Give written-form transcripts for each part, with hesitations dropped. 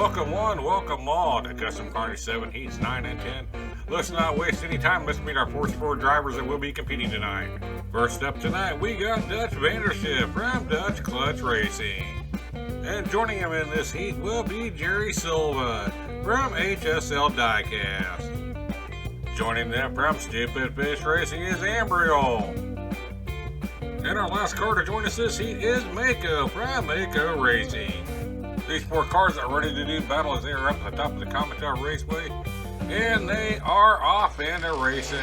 Welcome one, welcome all to Custom Carnage 7 Heats 9 and 10. Let's not waste any time. Let's meet our first four drivers that will be competing tonight. First up tonight, we got Dutch Vandership from Dutch Clutch Racing. And joining him in this heat will be Jerry Silva from HSL Diecast. Joining them from Stupid Fish Racing is Ambriel. And our last car to join us this heat is Mako from Mako Racing. These four cars are ready to do battle as they are up at the top of the Comet Raceway. And they are off and they're racing.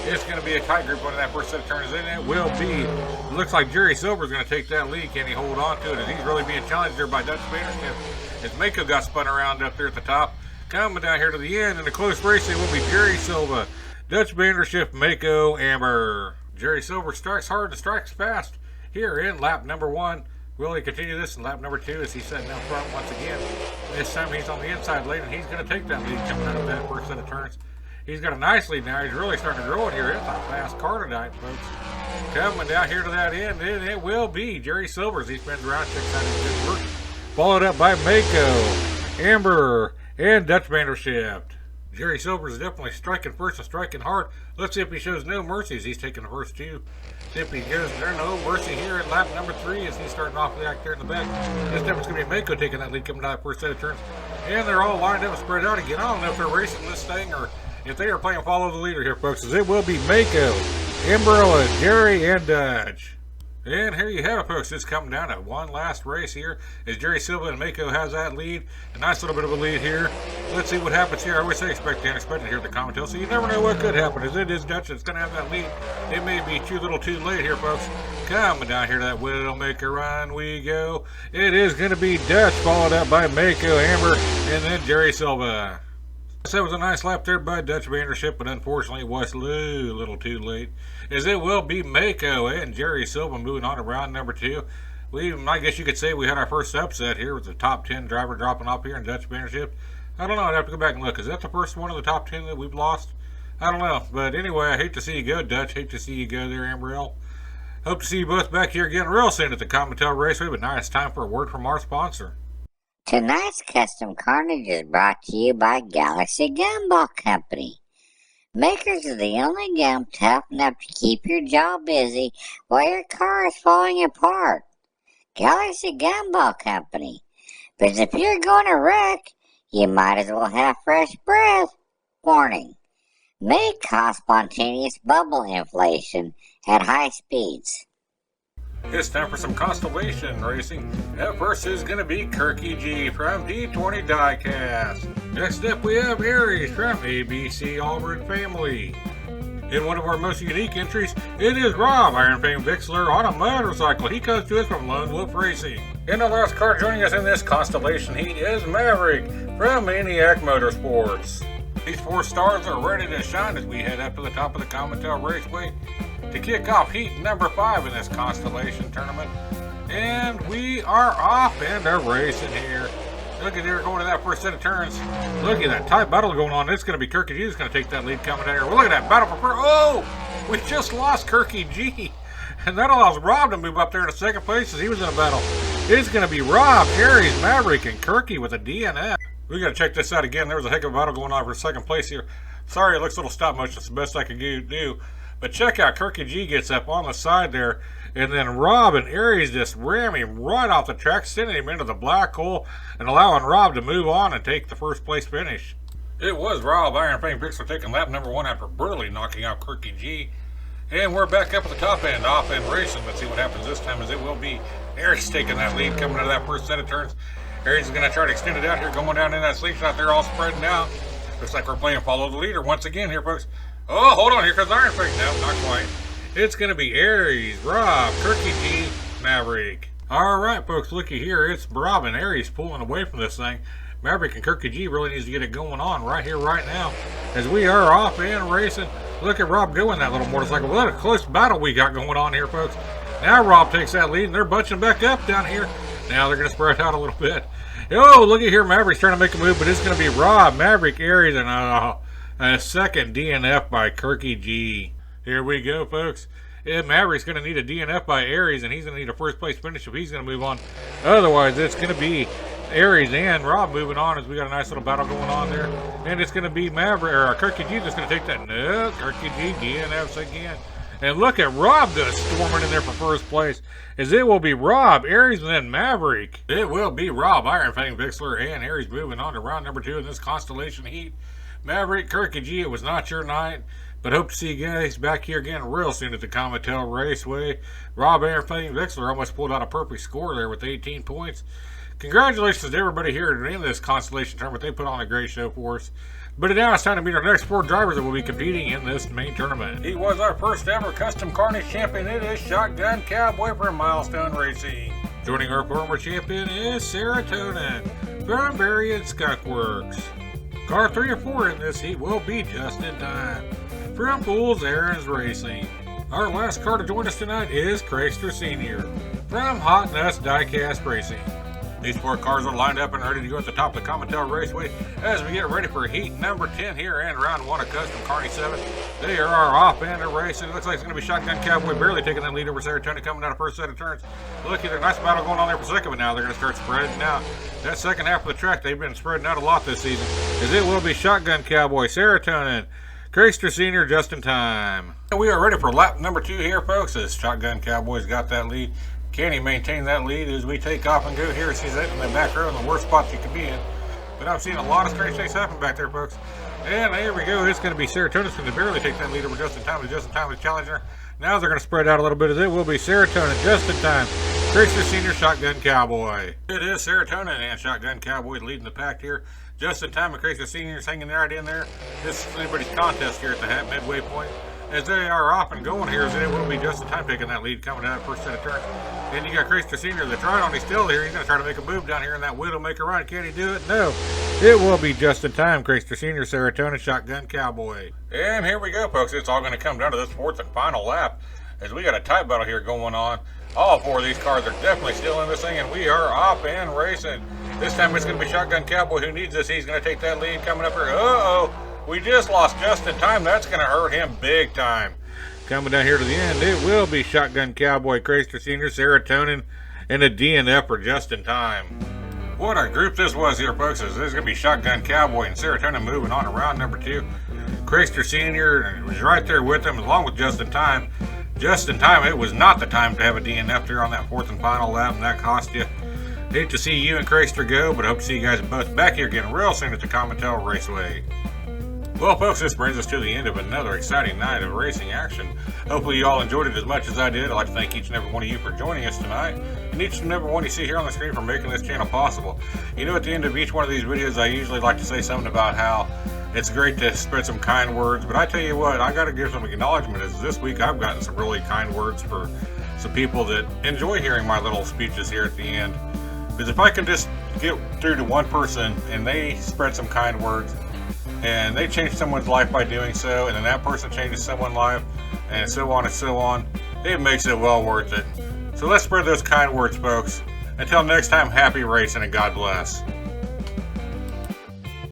It's going to be a tight group when that first set of turns in. It will be. It looks like Jerry Silver's going to take that lead. Can he hold on to it as he's really being challenged there by Dutch Vandership? As Mako got spun around up there at the top. Coming down here to the end in a close race, it will be Jerry Silva, Dutch Vandership, Mako, Amber. Jerry Silver strikes hard and strikes fast here in lap number 1. Will he continue this in lap number 2 as he's setting out front once again? This time he's on the inside lane and he's going to take that lead coming out of that first set of turns. He's got a nice lead now. He's really starting to grow it here. It's a fast car tonight, folks. Coming down here to that end, and it will be Jerry Silver as he spins around, checks out his good work. Followed up by Mako, Amber, and Dutch Vandership. Jerry Silver is definitely striking first and striking hard. Let's see if he shows no mercy as he's taking the first two. See if he gives there no mercy here at lap number 3 as he's starting off the act there in the back. This time it's going to be Mako taking that lead coming down that first set of turns. And they're all lined up and spread out again. I don't know if they're racing this thing or if they are playing follow the leader here, folks, as it will be Mako, Amberella, Jerry, and Dutch. And here you have it, folks. It's coming down to one last race here as Jerry Silva and Mako has that lead. A nice little bit of a lead here. Let's see what happens here. I always say expect the unexpected here at the Comet, so you never know what could happen. As it is Dutch that's going to have that lead. It may be too little too late here, folks. Coming down here to that will make a run we go. It is going to be Dutch followed up by Mako, Amber, and then Jerry Silva. That was a nice lap there by Dutch Vandership, but unfortunately it was a little too late. As it will be Mako and Jerry Silva moving on to round number 2. I guess you could say we had our first upset here with the top 10 driver dropping off here in Dutch Vandership. I don't know, I'd have to go back and look. Is that the first one of the top 10 that we've lost? I don't know, but anyway, I hate to see you go, Dutch. Hate to see you go there, Ambriel. Hope to see you both back here again real soon at the Comet Raceway, but now it's time for a word from our sponsor. Tonight's Custom Carnage is brought to you by Galaxy Gumball Company. Makers of the only gum tough enough to keep your jaw busy while your car is falling apart. Galaxy Gumball Company. But if you're going to wreck, you might as well have fresh breath. Warning. May cause spontaneous bubble inflation at high speeds. It's time for some Constellation racing. At first is going to be Kirky G from D20 Diecast. Next up we have Aries from ABC Auburn Family. In one of our most unique entries, it is Rob, Iron Fame Vixler, on a motorcycle. He comes to us from Lone Wolf Racing. And the last car joining us in this Constellation heat is Maverick from Maniac Motorsports. These 4 stars are ready to shine as we head up to the top of the Comet Raceway to kick off heat number 5 in this Constellation tournament. And we are off and are racing here. Look at here going to that first set of turns. Look at that tight battle going on. It's going to be Kirky G who's going to take that lead coming down here. Well, look at that battle for first. Oh! We just lost Kirky G. And that allows Rob to move up there in second place as he was in a battle. It's going to be Rob, Aries, Maverick, and Kirky with a DNF. We got to check this out again. There was a heck of a battle going on for second place here. Sorry, it looks a little stop motion. It's the best I could do. But check out, Kirky G gets up on the side there, and then Rob and Aries just ram him right off the track, sending him into the black hole and allowing Rob to move on and take the first place finish. It was Rob, Iron Fame Pixel, taking lap number 1 after brutally knocking out Kirky G. And we're back up at the top end, off end racing. Let's see what happens this time, as it will be Aries taking that lead coming out of that first set of turns. Aries is going to try to extend it out here, going down in that slingshot there, all spreading out. Looks like we're playing follow the leader once again here, folks. Oh, hold on, here comes Iron Fang. No, not quite. It's going to be Aries, Rob, Kirky G, Maverick. All right, folks, looky here. It's Rob and Aries pulling away from this thing. Maverick and Kirky G really needs to get it going on right here, right now, as we are off and racing. Look at Rob doing that little motorcycle. What a close battle we got going on here, folks. Now Rob takes that lead, and they're bunching back up down here. Now they're going to spread out a little bit. Oh, look at here. Maverick's trying to make a move, but it's going to be Rob, Maverick, Aries, and a second DNF by Kirky G. Here we go, folks. Maverick's going to need a DNF by Aries, and he's going to need a first place finish if he's going to move on. Otherwise, it's going to be Aries and Rob moving on as we got a nice little battle going on there. And it's going to be Maverick, or Kirky G that's going to take that. No, Kirky G DNFs again. And look at Rob just storming in there for first place. As it will be Rob, Aries, and then Maverick. It will be Rob, Iron Fang Vixler, and Aries moving on to round number 2 in this Constellation heat. Maverick, Kirky G, it was not your night. But hope to see you guys back here again real soon at the Comet Raceway. Rob, Iron Fang Vixler almost pulled out a perfect score there with 18 points. Congratulations to everybody here in this Constellation tournament. They put on a great show for us. But now it's time to meet our next 4 drivers that will be competing in this main tournament. He was our first ever Custom Carnage champion. It is Shotgun Cowboy from Milestone Racing. Joining our former champion is Serotonin from Variant Skunk Works. Car 3 or 4 in this heat will be just in time from Fools Errands Racing. Our last car to join us tonight is Chrysler Sr. from Adult Diecast Racing. These 4 cars are lined up and ready to go at the top of the Comet Raceway as we get ready for heat number 10 here and round 1 of Custom Carnage 7. They are off and racing. It looks like it's going to be Shotgun Cowboy barely taking that lead over Serotonin coming down the first set of turns. Look, there's a nice battle going on there for second, but now they're going to start spreading out. That second half of the track, they've been spreading out a lot this season, as it will be Shotgun Cowboy, Serotonin, Chrysler Sr. just in time. We are ready for lap number 2 here, folks, as Shotgun Cowboy's got that lead. Can he maintain that lead as we take off and go here? He's in the back row in the worst spot you can be in. But I'm seeing a lot of strange things happen back there, folks. And there we go. It's going to be Serotonin's going to barely take that lead over just in time. Just in time with Challenger. Now they're going to spread out a little bit as it will be Serotonin just in time. Chrysler Sr. Shotgun Cowboy. It is Serotonin and Shotgun Cowboy leading the pack here. Just in time, and Chrysler Sr. is hanging right in there. This is anybody's contest here at the midway point. As they are off and going here, as it will be just in time taking that lead coming out of the first set of turns. And you got Chrysler Sr. that's right on his still here. He's going to try to make a move down here in that Widowmaker run. Can he do it? No. It will be just in time. Chrysler Sr. Serotonin Shotgun Cowboy. And here we go, folks. It's all going to come down to this 4th and final lap as we got a tight battle here going on. All 4 of these cars are definitely still in this thing, and we are off and racing. This time it's going to be Shotgun Cowboy who needs this. He's going to take that lead coming up here. Uh-oh. We just lost just in time. That's going to hurt him big time. Coming down here to the end, it will be Shotgun Cowboy, Chrysler Sr., Serotonin, and a DNF for just in time. What a group this was here, folks. This is going to be Shotgun Cowboy and Serotonin moving on to round number 2. Chrysler Sr. was right there with them along with Just in Time. Just in time, it was not the time to have a DNF here on that 4th and final lap, and that cost you. Hate to see you and Chrysler go, but hope to see you guys both back here again real soon at the Comet Raceway. Well, folks, this brings us to the end of another exciting night of racing action. Hopefully you all enjoyed it as much as I did. I'd like to thank each and every one of you for joining us tonight, and each and every one you see here on the screen for making this channel possible. You know, at the end of each one of these videos, I usually like to say something about how it's great to spread some kind words, but I tell you what, I got to give some acknowledgement as this week I've gotten some really kind words for some people that enjoy hearing my little speeches here at the end. Because if I can just get through to one person and they spread some kind words, and they change someone's life by doing so, and then that person changes someone's life, and so on and so on, it makes it well worth it. So let's spread those kind words, folks. Until next time, happy racing and God bless.